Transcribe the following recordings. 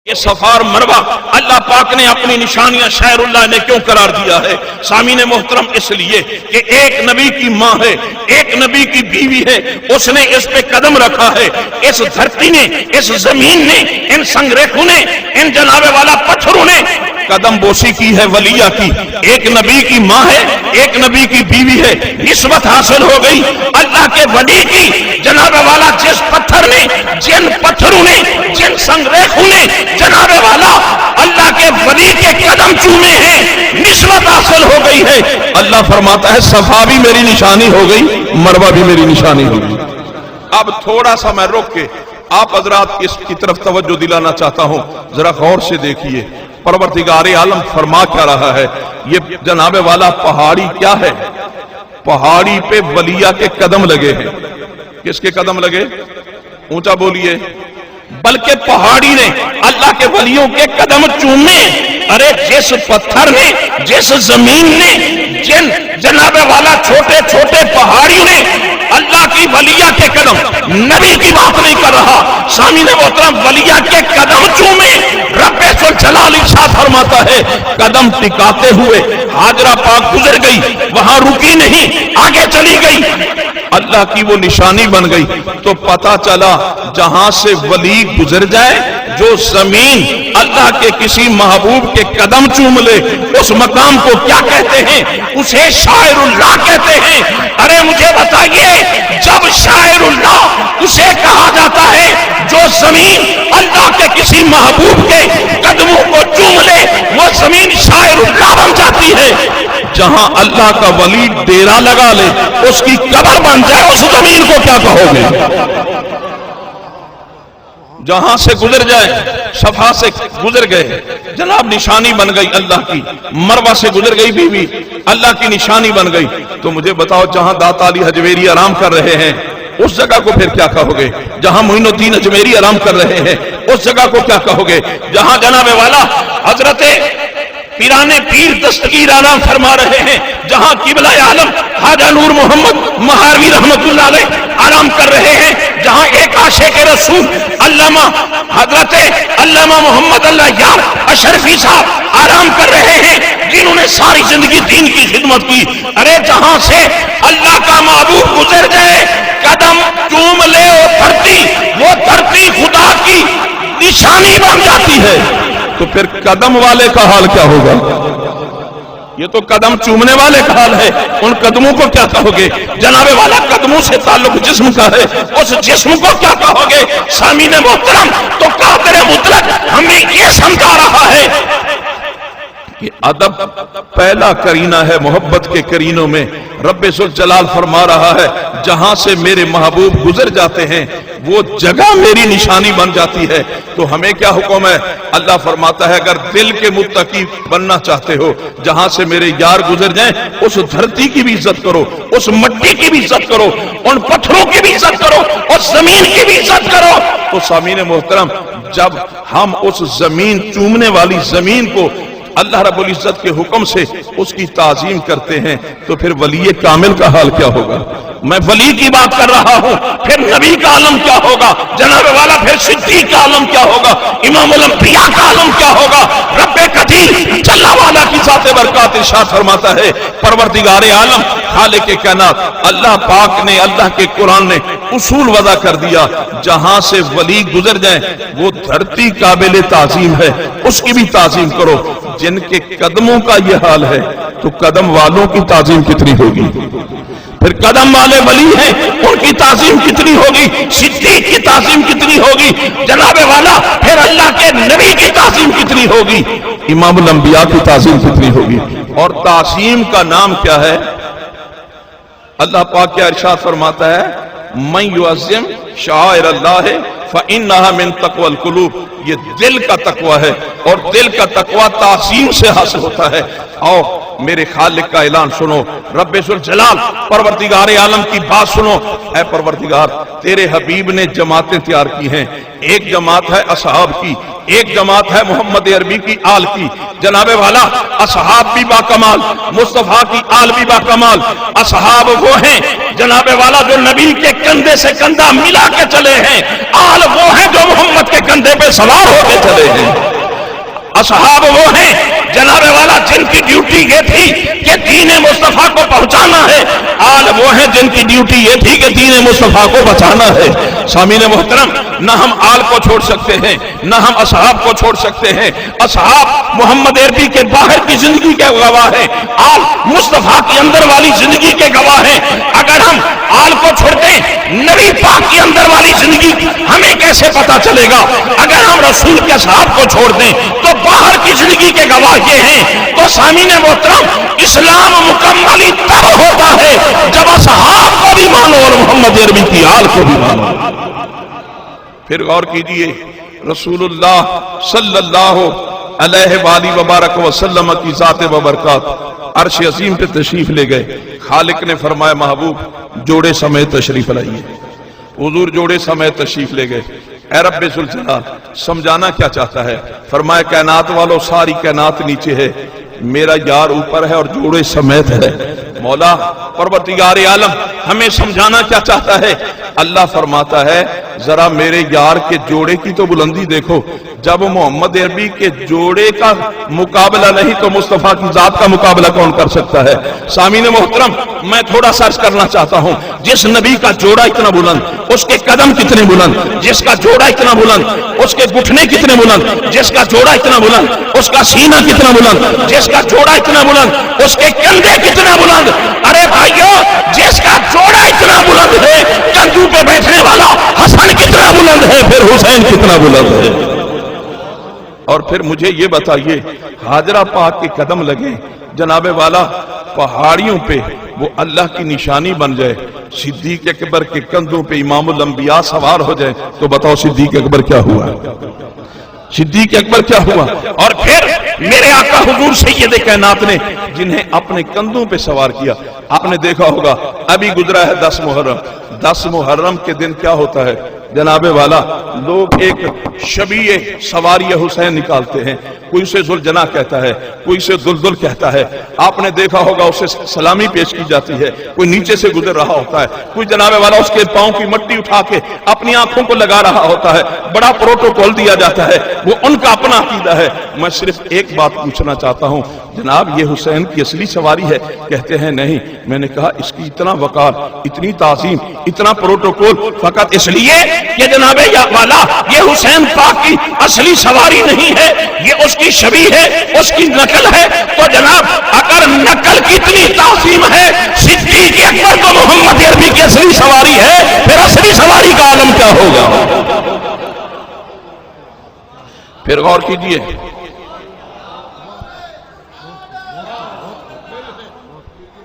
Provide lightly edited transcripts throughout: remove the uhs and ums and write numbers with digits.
یہ صفا اور مروہ اللہ پاک نے اپنی نشانیاں شاعر اللہ نے کیوں قرار دیا ہے؟ سامعین محترم اس لیے کہ ایک نبی کی ماں ہے، ایک نبی کی بیوی ہے، اس نے اس پہ قدم رکھا ہے، اس دھرتی نے، اس زمین نے، ان سنگریخوں نے، ان جناب والا پتھروں نے قدم بوسی کی ہے ولیہ کی۔ ایک نبی کی ماں ہے، ایک نبی کی بیوی ہے، نسبت حاصل ہو گئی اللہ کے ولی کی۔ جناب والا جس پتھر نے، جن پتھروں نے، جن سنگریخوں نے جناب والا اللہ کے ولی کے قدم چومے ہیں، نسبت حاصل ہو گئی ہے۔ اللہ فرماتا ہے صفا بھی میری نشانی ہو گئی، مروہ بھی میری نشانی ہو گئی۔ اب تھوڑا سا میں روک کے آپ حضرات اس کی طرف توجہ دلانا چاہتا ہوں، ذرا غور سے دیکھیے پروردگار عالم فرما کیا رہا ہے۔ یہ جناب والا پہاڑی کیا ہے؟ پہاڑی پہ ولیہ کے قدم لگے ہیں۔ کس کے قدم لگے؟ اونچا بولیے۔ بلکہ پہاڑی نے اللہ کے ولیوں کے قدم چومے۔ ارے جس پتھر نے، جس زمین نے، جن جناب والا چھوٹے چھوٹے پہاڑیوں نے اللہ کی ولیہ کے قدم، نبی کی بات نہیں کر رہا، سامعین محترم، ولیہ کے قدم چومے۔ رب ذوالجلال ارشاد فرماتا ہے قدم ٹکاتے ہوئے ہاجرہ پاک گزر گئی، وہاں رکی نہیں، آگے چلی گئی، اللہ کی وہ نشانی بن گئی۔ تو پتا چلا جہاں سے ولی گزر جائے، جو زمین اللہ کے کسی محبوب کے قدم چوم لے، اس مقام کو کیا کہتے ہیں؟ اسے شاعر اللہ کہتے ہیں۔ ارے مجھے بتائیے، جب شاعر اللہ اسے کہا جاتا ہے جو زمین اللہ کے کسی محبوب کے قدموں کو چوم لے، وہ زمین شاعر اللہ بن جاتی ہے۔ جہاں اللہ کا ولی ڈیرا لگا لے، اس کی قبر بن جائے، اس زمین کو کیا کہو گے؟ جہاں سے گزر جائے، صفا سے گزر گئے، جناب نشانی بن گئی اللہ کی، مروہ سے گزر گئی بیوی، اللہ کی نشانی بن گئی۔ تو مجھے بتاؤ جہاں داتا علی حجویری آرام کر رہے ہیں، اس جگہ کو پھر کیا کہو گے؟ جہاں معین الدین اجمیری آرام کر رہے ہیں، اس جگہ کو کیا کہو گے؟ جہاں جناب والا حضرت پیران پیر دستگیر آرام فرما رہے ہیں، جہاں قبلہ عالم خواجہ نور محمد مہاروی رحمت اللہ علیہ آرام کر رہے ہیں، جہاں ایک عاشق رسول علامہ حضرت علامہ محمد اللہ یار اشرفی صاحب آرام کر رہے ہیں، جنہوں نے ساری زندگی دین کی خدمت کی۔ ارے جہاں سے اللہ کا محبوب گزر جائے، قدم چوم لے وہ دھرتی خدا کی نشانی بن جاتی ہے۔ تو پھر قدم والے کا حال کیا ہوگا؟ یہ تو قدم چومنے والے کا حال ہے، ان قدموں کو کیا کہو گے؟ جناب والا قدموں سے تعلق جسم کا ہے، اس جسم کو کیا کہو گے؟ سامعین محترم، تو قادر مطلق ہمیں یہ سمجھا رہا ہے کہ ادب پہلا کرینہ ہے محبت کے کرینوں میں۔ رب ذوالجلال فرما رہا ہے جہاں سے میرے محبوب گزر جاتے ہیں، وہ جگہ میری نشانی بن جاتی ہے۔ تو ہمیں کیا حکم ہے؟ اللہ فرماتا ہے اگر دل کے متقی بننا چاہتے ہو، جہاں سے میرے یار گزر جائیں، اس دھرتی کی بھی عزت کرو، اس مٹی کی بھی عزت کرو، ان پتھروں کی بھی عزت کرو، اس زمین کی بھی عزت کرو۔ تو سامعین محترم، جب ہم اس زمین چومنے والی زمین کو اللہ رب العزت کے حکم سے اس کی تعظیم کرتے ہیں، تو پھر ولی کامل کا حال کیا ہوگا؟ میں ولی کی بات کر رہا ہوں، پھر نبی کا عالم کیا ہوگا؟ جناب والا پھر صدیق کا عالم کیا ہوگا؟ امام الانبیاء کا عالم کیا ہوگا؟ رب قدیر جل والا کی ذات برکات ارشاد فرماتا ہے پروردگار عالم خالق کائنات اللہ پاک نے، اللہ کے قرآن نے اصول وضع کر دیا، جہاں سے ولی گزر جائیں وہ دھرتی قابل تعظیم ہے، اس کی بھی تعظیم کرو۔ جن کے قدموں کا یہ حال ہے تو قدم والوں کی تعظیم کتنی ہوگی؟ پھر قدم والے ولی ہیں، ان کی تعظیم کتنی ہوگی؟ صدیق کی تعظیم کتنی ہوگی؟ جناب والا پھر اللہ کے نبی کی تعظیم کتنی ہوگی؟ امام الانبیاء کی تعظیم کتنی ہوگی؟ اور تعظیم کا نام کیا ہے؟ اللہ پاک کیا ارشاد فرماتا ہے من یعظم شعائر اللہ فإنہا من تقوی القلوب، یہ دل کا تقوی ہے، اور دل کا تقوی تعظیم سے حاصل ہوتا ہے۔ آؤ میرے خالق کا اعلان سنو، رب ذوالجلال پروردگار عالم کی بات سنو۔ اے پروردگار، تیرے حبیب نے جماعتیں تیار کی ہیں، ایک جماعت ہے اصحاب کی، ایک جماعت ہے محمد عربی کی آل کی۔ جناب والا اصحاب بھی با کمال، مصطفیٰ کی آل بھی با کمال۔ اصحاب وہ ہیں جناب والا جو نبی کے کندھے سے کندھا ملا کے چلے ہیں، آل وہ ہیں جو محمد کے کندھے پہ سوار ہو کے چلے ہیں۔ असहाब वो हैं जनाबे वाला जिनकी ड्यूटी ये थी कि दीन मुस्तफा को पहुंचाना है, आल वो हैं जिनकी ड्यूटी ये थी कि दीन मुस्तफा को बचाना है। सामीन मोहतरम, न हम आल को छोड़ सकते हैं, न हम असहाब को छोड़ सकते हैं। असहाब मोहम्मद अरबी के बाहर की जिंदगी के गवाह हैं, आल मुस्तफा की अंदर वाली जिंदगी के गवाह हैं। अगर हम आल को छोड़ दें, नबी पाक की अंदर वाली जिंदगी हमें कैसे पता चलेगा? अगर हम रसूल के असहाब को छोड़ दें तो बाहर की जिंदगी के गवाह ये हैं। तो सामीन मोहतरम, इस्लाम मुकम्मल तब होता है जब असहाब को भी मानो और मोहम्मद अरबी की आल को भी मानो। फिर गौर कीजिए, रसूलुल्लाह सल्लल्लाहु अलैहि वबारक वसल्लम की ज़ात व बरकत अर्श अज़ीम पे तशरीफ ले गए। खालिक ने फरमाया महबूब जोड़े समेत तशरीफ लाइए। हुजूर जोड़े समेत तशरीफ ले गए। ऐ रब्बे ज़ुल जलाल, समझाना क्या चाहता है? फरमाया कायनात वालों, सारी कायनात नीचे है, मेरा यार ऊपर है और जोड़े समेत है। मौला परवरदिगार आलम हमें समझाना क्या चाहता है? अल्लाह फरमाता है जरा मेरे यार के जोड़े की तो बुलंदी देखो। जब मोहम्मद अरबी के जोड़े का मुकाबला नहीं तो मुस्तफा की जात का मुकाबला कौन कर सकता है? सामीन मोहतरम, मैं थोड़ा सर्च करना चाहता हूं। जिस नबी का जोड़ा इतना बुलंद, उसके कदम कितने बुलंद, जिसका जोड़ा इतना बुलंद, उसके घुटने कितने बुलंद, जिसका जोड़ा इतना बुलंद, उसका सीना कितना बुलंद, जिसका जोड़ा इतना बुलंद, उसके कंधे कितना बुलंद। अरे भाइयों, जिसका जोड़ा इतना बुलंद है, कंधों पे बैठने वाला हसन कितना बुलंद है, फिर हुसैन कितना बुलंद है। और फिर मुझे ये बताइए, हाजरा पाक के कदम लगे जनाबे वाला पहाड़ियों पे, वो अल्लाह की निशानी बन जाए, सिद्दीक अकबर के कंधों पे इमामुल अंबिया सवार हो जाए, तो बताओ सिद्दीक अकबर क्या हुआ? सिद्दीक अकबर क्या हुआ? और फिर मेरे आका हुजूर सैयद कायनात ने जिन्हें अपने कंधों पे सवार किया, आपने देखा होगा अभी गुजरा है 10 मुहर्रम। 10 मुहर्रम के दिन क्या होता है जनाबे वाला? लोग एक शबीए सवारी हुसैन निकालते हैं। कोई उसे जुलजना कहता है, कोई उसे दुलदुल कहता है। आपने देखा होगा उसे सलामी पेश की जाती है, कोई नीचे से गुजर रहा होता है, कोई जनाबे वाला उसके पांव की मिट्टी उठा के अपनी आंखों को लगा रहा होता है, बड़ा प्रोटोकॉल दिया जाता है, वो उनका अपना अकीदा है। मैं सिर्फ एक बात पूछना चाहता हूं, जनाब ये हुसैन की असली सवारी है? कहते हैं नहीं। मैंने कहा इसकी इतना वकार, इतनी ताज़ीम, इतना प्रोटोकॉल फकत इसलिए कि जनाबे वाला ये हुसैन पाक की असली सवारी नहीं है, ये उसकी शबी है, उसकी नकल है। तो जनाब अगर नकल की इतनी ताज़ीम है, सिद्दीक अकबर तो मोहम्मद अरबी की असली सवारी है, फिर असली सवारी का आलम क्या होगा? फिर गौर कीजिए,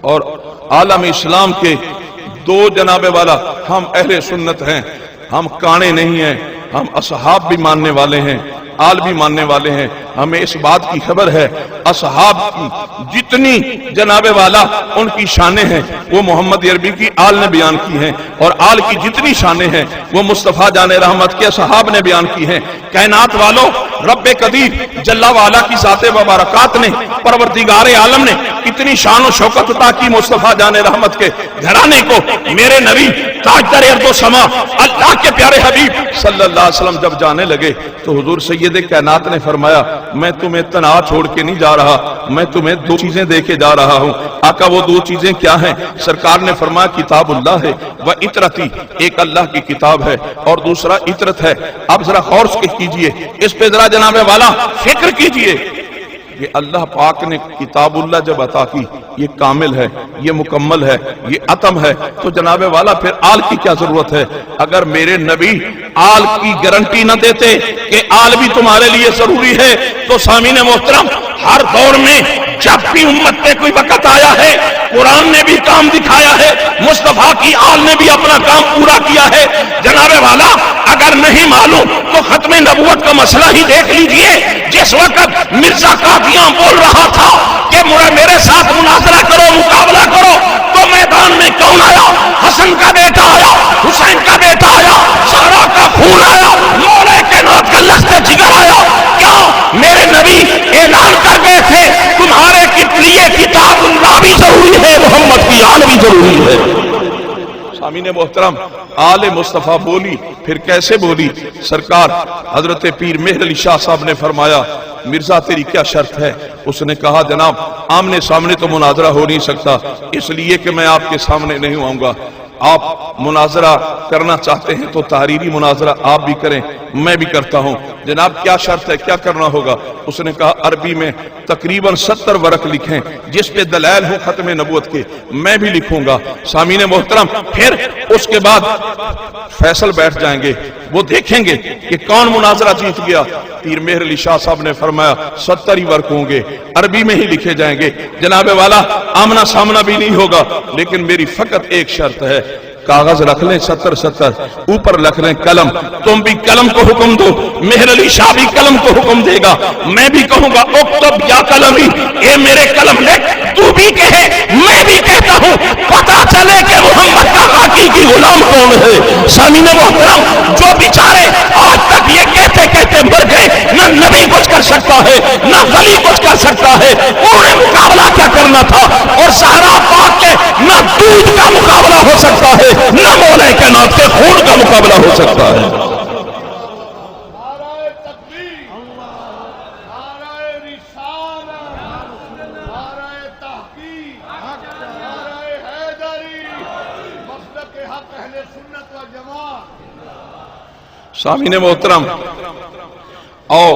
और आलम इस्लाम के दो जनाबे वाला, हम अहले सुन्नत हैं, हम काने नहीं हैं, हम असहाब भी मानने वाले हैं, आल भी मानने वाले हैं। हमें इस बात की खबर है असहाब की जितनी जनाबे वाला उनकी शानें हैं वो मोहम्मद अरबी की आल ने बयान की हैं, और आल की जितनी शानें हैं वो मुस्तफ़ा जाने रहमत के असहाब ने बयान की हैं। कायनात वालों, रब्बे कदीर जल्ला वाला की ज़ाते व बरकात ने, परवरदिगार आलम ने इतनी शान और शौकत अता की मुस्तफ़ा जाने रहमत के घराने को। मेरे नबी ताजदार अर्दो समा अल्लाह के प्यारे हबीब सल्लल्लाहु अलैहि वसल्लम जब जाने लगे तो हुजूर सैयद कायनात ने फरमाया मैं तुम्हें तन्हा छोड़ के नहीं जा रहा, मैं तुम्हें दो चीजें देके जा रहा हूं। आका वो दो चीजें क्या हैं? सरकार ने फरमाया किताबुल्लाह है व इतरती, एक अल्लाह की किताब है और दूसरा इतरत है। अब जरा गौर से कीजिए, इस पे जरा जनाबे वाला फिक्र कीजिए। ये अल्लाह पाक ने किताबुल्लाह जब अता की, ये कामिल है, ये मुकम्मल है, ये अतम है, तो जनाबे वाला फिर आल की क्या जरूरत है? अगर मेरे नबी आल की गारंटी न देते कि आल भी तुम्हारे लिए जरूरी है, तो सामीने मोहतरम हर दौर में जब भी उम्मत पे कोई वक़्त आया है, कुरान ने भी काम दिखाया है, मुस्तफा की आल ने भी अपना काम पूरा किया है। जनाबे वाला अगर नहीं मालूम तो खत्मे नबूवत का मसला ही देख लीजिए। जिस वक्त मिर्जा कादियां बोल रहा था कि मेरे साथ मुनाजरा करो, मुकाबला करो, तो मैदान में कौन आया? हसन का बेटा आया, हुसैन का बेटा आया, ज़हरा का खून आया, मौला के नाथ का लश्कर जिगर आया। क्यों? मेरे नबी ऐलान कर गए थे तुम्हारे लिए किताबुल्लाह भी जरूरी है, मोहम्मद की आल भी जरूरी है। सामीने मोहतरम, आले मुस्तफा बोली, फिर कैसे बोली? सरकार हजरत पीर मेहर अली शाह साहब ने फरमाया मिर्जा तेरी क्या शर्त है? उसने कहा जनाब आमने सामने तो मुनाजरा हो नहीं सकता, इसलिए कि मैं आपके सामने नहीं आऊंगा। आप मुनाजरा करना चाहते हैं तो तहरीरी मुनाजरा आप भी करें, मैं भी करता हूं। जनाब क्या शर्त है, क्या करना होगा? उसने कहा अरबी में तकरीबन 70 वर्क लिखें जिस पे दलाइल हो खत्म नबूवत के, मैं भी लिखूंगा। सामीने मोहतरम, फिर उसके बाद फैसल बैठ जाएंगे, वो देखेंगे कि कौन मुनाजरा जीत गया। पीर मेहर अली शाह साहब ने फरमाया 70 ही वर्क होंगे, अरबी में ही लिखे जाएंगे। जनाबे वाला आमना सामना भी नहीं होगा, लेकिन मेरी फकत एक शर्त है, कागज रख लें 70 ऊपर रख लें कलम, तुम भी कलम को हुक्म दो, मेहर अली शाह भी कलम को हुक्म देगा, मैं भी कहूंगा उक्तब या कलमी, ए मेरे कलम लिख, तू भी कहे मैं भी कहता हूं, पता चले कि मोहम्मद का हकीकी गुलाम कौन है। सामीने मोहतरम, जो बेचारे आज तक ये कहते कहते मर गए, न नबी कुछ कर सकता है न वली कुछ कर सकता है, उन्हें मुकाबला क्या करना था? और सहरा पाक के न दूध का मुकाबला हो सकता है न मौला कायनात के खून का मुकाबला हो सकता है। सामीने मोहतरम, आओ